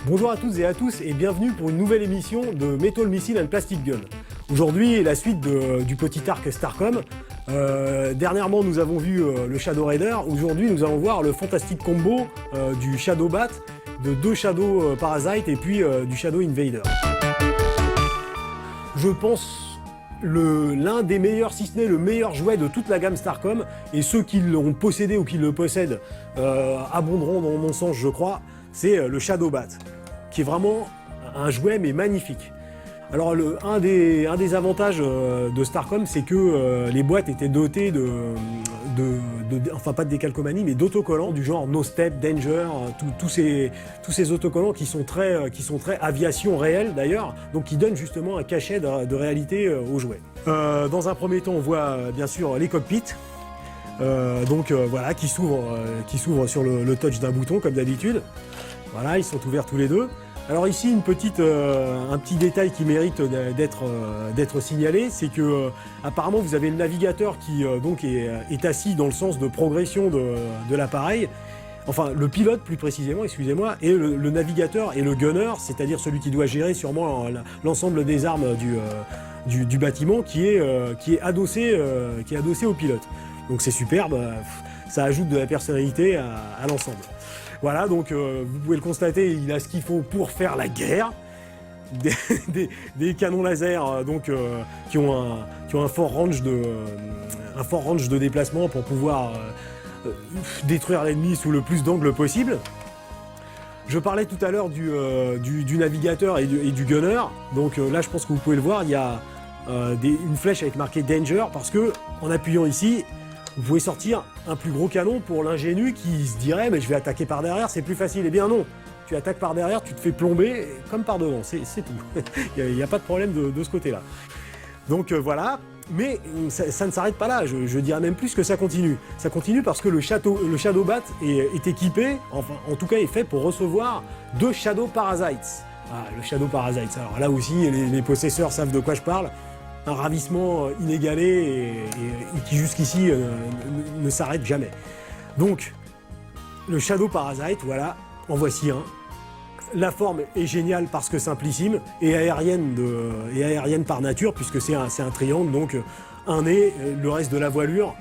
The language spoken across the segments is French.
Bonjour à toutes et à tous et bienvenue pour une nouvelle émission de Metal Missile and Plastic Gun. Aujourd'hui, la suite du petit arc Starcom. Dernièrement, nous avons vu le Shadow Raider. Aujourd'hui, nous allons voir le fantastique combo du Shadow Bat, de deux Shadow Parasite et puis du Shadow Invader. Je pense l'un des meilleurs, si ce n'est le meilleur jouet de toute la gamme Starcom, et ceux qui l'ont possédé ou qui le possèdent abonderont dans mon sens, je crois, c'est le Shadow Bat, qui est vraiment un jouet mais magnifique. Alors un des avantages de Starcom, c'est que les boîtes étaient dotées enfin pas de décalcomanie, mais d'autocollants du genre No Step, Danger, tous ces autocollants qui sont très aviation réelle d'ailleurs, donc qui donnent justement un cachet de réalité au jouet. Dans un premier temps, on voit bien sûr les cockpits. Voilà, qui s'ouvrent sur le touch d'un bouton comme d'habitude. Voilà, ils sont ouverts tous les deux. Alors ici, un petit détail qui mérite d'être signalé, c'est que apparemment vous avez le navigateur qui est assis dans le sens de progression de l'appareil. Enfin, le pilote plus précisément, excusez-moi, et le navigateur et le gunner, c'est-à-dire celui qui doit gérer sûrement l'ensemble des armes du bâtiment qui est adossé au pilote. Donc c'est superbe, ça ajoute de la personnalité à l'ensemble. Voilà, donc vous pouvez le constater, il a ce qu'il faut pour faire la guerre. Des canons laser qui ont un fort range de déplacement pour pouvoir détruire l'ennemi sous le plus d'angles possible. Je parlais tout à l'heure du navigateur et du gunner. Donc là, je pense que vous pouvez le voir, il y a une flèche avec marqué Danger, parce que en appuyant ici, vous pouvez sortir un plus gros canon pour l'ingénu qui se dirait mais je vais attaquer par derrière, c'est plus facile. Eh bien non, tu attaques par derrière, tu te fais plomber comme par devant, c'est tout. Il n'y a pas de problème de ce côté-là. Donc voilà, mais ça ne s'arrête pas là, je dirais même plus que ça continue. Ça continue parce que le Shadow Bat est équipé, enfin en tout cas est fait pour recevoir deux Shadow Parasites. Ah, le Shadow Parasites, alors là aussi les possesseurs savent de quoi je parle. Un ravissement inégalé et qui jusqu'ici ne s'arrête jamais. Donc, le Shadow Parasite, voilà, en voici un. La forme est géniale parce que simplissime et aérienne par nature, puisque c'est un triangle, donc un nez, le reste de la voilure,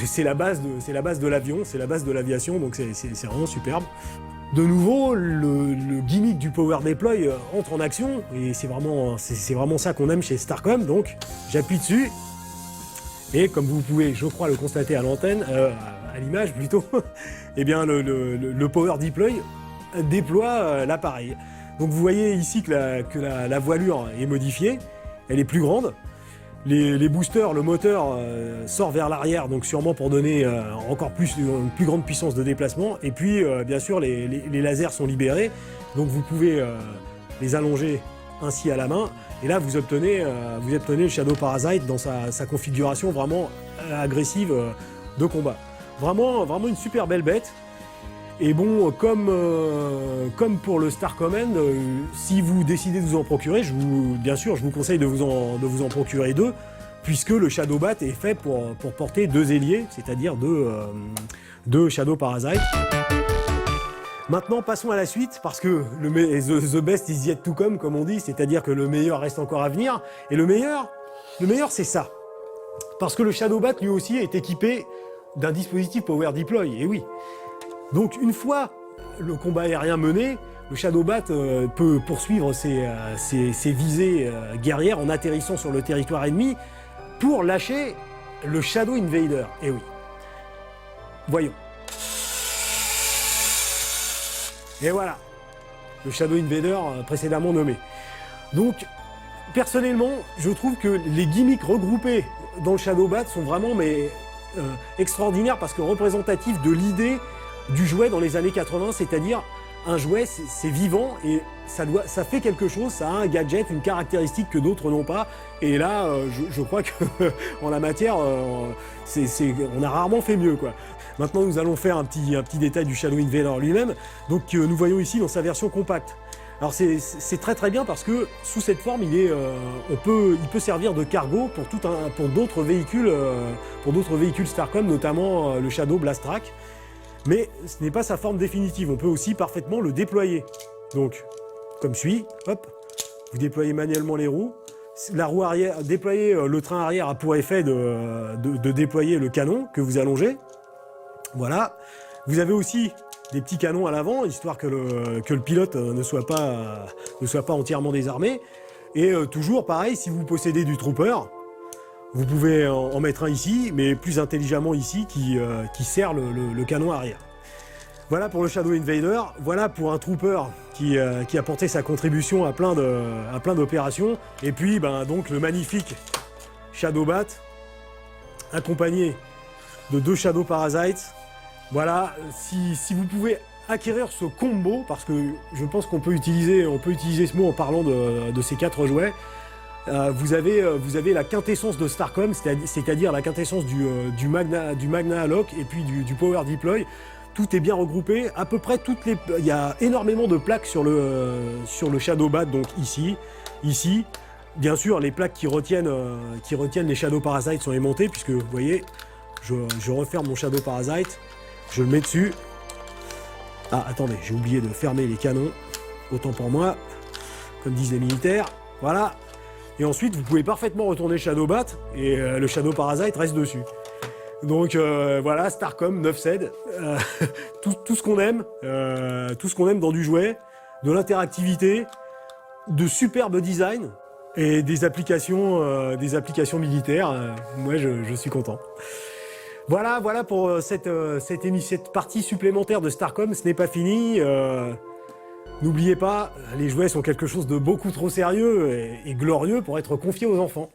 c'est la base de l'avion, c'est la base de l'aviation, donc c'est vraiment superbe. De nouveau, le gimmick du Power Deploy entre en action, et c'est vraiment ça qu'on aime chez Starcom, donc j'appuie dessus, et comme vous pouvez, je crois, le constater à l'antenne, à l'image plutôt, eh bien le Power Deploy déploie l'appareil. Donc vous voyez ici que la voilure est modifiée, elle est plus grande. Les boosters, le moteur sort vers l'arrière, donc sûrement pour donner une plus grande puissance de déplacement. Et puis, bien sûr, les lasers sont libérés, donc vous pouvez les allonger ainsi à la main. Et là, vous obtenez le Shadow Parasite dans sa configuration vraiment agressive de combat. Vraiment une super belle bête. Et bon, comme pour le Star Command, si vous décidez de vous en procurer, bien sûr, je vous conseille de vous en procurer deux, puisque le Shadow Bat est fait pour porter deux ailiers, c'est-à-dire deux Shadow Parasite. Maintenant, passons à la suite, parce que the best is yet to come, comme on dit, c'est-à-dire que le meilleur reste encore à venir. Et le meilleur, c'est ça. Parce que le Shadow Bat, lui aussi, est équipé d'un dispositif Power Deploy, et oui. Donc une fois le combat aérien mené, le Shadow Bat peut poursuivre ses visées guerrières en atterrissant sur le territoire ennemi pour lâcher le Shadow Invader. Et oui. Voyons. Et voilà. Le Shadow Invader précédemment nommé. Donc, personnellement, je trouve que les gimmicks regroupés dans le Shadow Bat sont vraiment extraordinaires parce que représentatifs de l'idée du jouet dans les années 80, c'est-à-dire un jouet, c'est vivant et ça fait quelque chose, ça a un gadget, une caractéristique que d'autres n'ont pas. Et là, je crois qu'en la matière, on a rarement fait mieux, quoi. Maintenant, nous allons faire un petit détail du Shadow Invader lui-même, donc nous voyons ici dans sa version compacte. Alors c'est très bien parce que sous cette forme, il peut servir de cargo pour d'autres véhicules Starcom, notamment le Shadow Blast Track. Mais ce n'est pas sa forme définitive, on peut aussi parfaitement le déployer. Donc, comme suit, hop, vous déployez manuellement les roues. La roue arrière, déployer le train arrière a pour effet de déployer le canon que vous allongez. Voilà. Vous avez aussi des petits canons à l'avant, histoire que le pilote ne soit pas entièrement désarmé. Et toujours pareil, si vous possédez du trooper, vous pouvez en mettre un ici, mais plus intelligemment ici, qui sert le canon arrière. Voilà pour le Shadow Invader, voilà pour un trooper qui a porté sa contribution à plein d'opérations. Et puis donc le magnifique Shadow Bat, accompagné de 2 Shadow Parasites. Voilà, si vous pouvez acquérir ce combo, parce que je pense qu'on peut utiliser ce mot en parlant de ces 4 jouets, vous avez la quintessence de Starcom, c'est-à-dire la quintessence du Magna Alloc et puis du Power Deploy. Tout est bien regroupé, à peu près il y a énormément de plaques sur le Shadow Bat, donc ici. Bien sûr, les plaques qui retiennent les Shadow Parasites sont aimantées, puisque vous voyez, je referme mon Shadow Parasite, je le mets dessus. Ah, attendez, j'ai oublié de fermer les canons, autant pour moi, comme disent les militaires, voilà. Et ensuite, vous pouvez parfaitement retourner le Shadow Bat, et le Shadow Parasite reste dessus. Donc voilà, Starcom 9 SED, tout ce qu'on aime, dans du jouet, de l'interactivité, de superbes design et des applications militaires. Moi, je suis content. Voilà pour cette partie supplémentaire de Starcom. Ce n'est pas fini. N'oubliez pas, les jouets sont quelque chose de beaucoup trop sérieux et glorieux pour être confiés aux enfants.